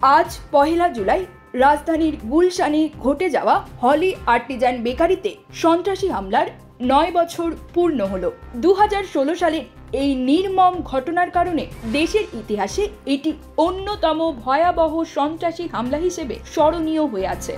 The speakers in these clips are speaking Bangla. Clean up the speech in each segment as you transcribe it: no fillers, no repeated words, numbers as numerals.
আজ পহেলা জুলাই রাজধানীর গুলশানে ঘটে যাওয়া হলি আর্টিজান বেকারিতে সন্ত্রাসী হামলার 9 বছর পূর্ণ হলো। 2016 সালের এই নির্মম ঘটনার কারণে দেশের ইতিহাসে এটি অন্যতম ভয়াবহ সন্ত্রাসী হামলা হিসেবে স্মরণীয় হয়ে আছে।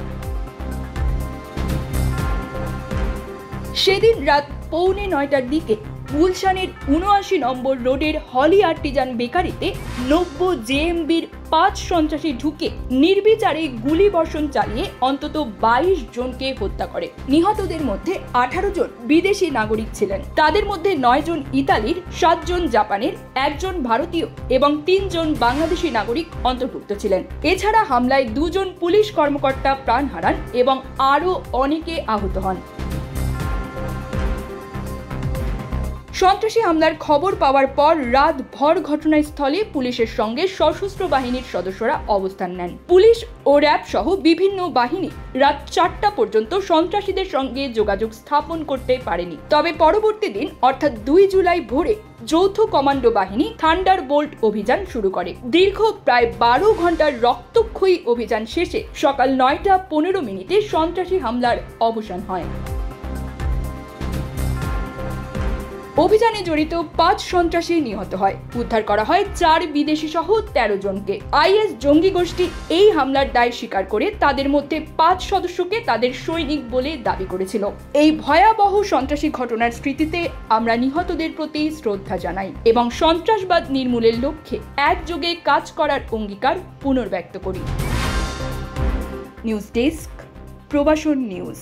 সেদিন রাত 8:45টার দিকে গুলশানের 79 নম্বর রোডের হলি আর্টিজান বেকারিতে 90 জেএমবির 5 সন্ত্রাসী ঢুকে নির্বিচারে গুলিবর্ষণ চালিয়ে অন্তত 22 জনকে হত্যা করে। নিহতদের মধ্যে 18 জন বিদেশি নাগরিক ছিলেন। তাদের মধ্যে 9 জন ইতালির, 7 জন জাপানের, 1 জন ভারতীয় এবং 3 জন বাংলাদেশি নাগরিক অন্তর্ভুক্ত ছিলেন। এছাড়া হামলায় 2 জন পুলিশ কর্মকর্তা প্রাণ হারান এবং আরও অনেকে আহত হন। সন্ত্রাসী হামলার খবর পাওয়ার পর রাতভর ঘটনাস্থলে পুলিশের সঙ্গে সশস্ত্র বাহিনীর সদস্যরা অবস্থান নেন। পুলিশ ও র্যাব সহ বিভিন্ন বাহিনী রাত 4টা পর্যন্ত সন্ত্রাসীদের সঙ্গে যোগাযোগ স্থাপন করতে পারেনি। তবে পরবর্তী দিন অর্থাৎ 2 জুলাই ভোরে যৌথ কমান্ডো বাহিনী থান্ডারবোল্ট অভিযান শুরু করে। দীর্ঘ প্রায় 12 ঘন্টার রক্তক্ষয়ী অভিযান শেষে সকাল 9টা 15 সন্ত্রাসী হামলার অবসান হয়। অভিযানে জড়িত 5 সন্ত্রাসী নিহত হয়। উদ্ধার করা হয় 4 বিদেশি সহ 13 জনকে। আইএস জঙ্গি গোষ্ঠী এই হামলার দায় স্বীকার করে তাদের মধ্যে 5 সদস্যকে তাদের সৈনিক বলে দাবি করেছিল। এই ভয়াবহ সন্ত্রাসী ঘটনার স্মৃতিতে আমরা নিহতদের প্রতি শ্রদ্ধা জানাই এবং সন্ত্রাসবাদ নির্মূলের লক্ষ্যে একযোগে কাজ করার অঙ্গীকার পুনর্ব্যক্ত করি। News desk, Probashon news.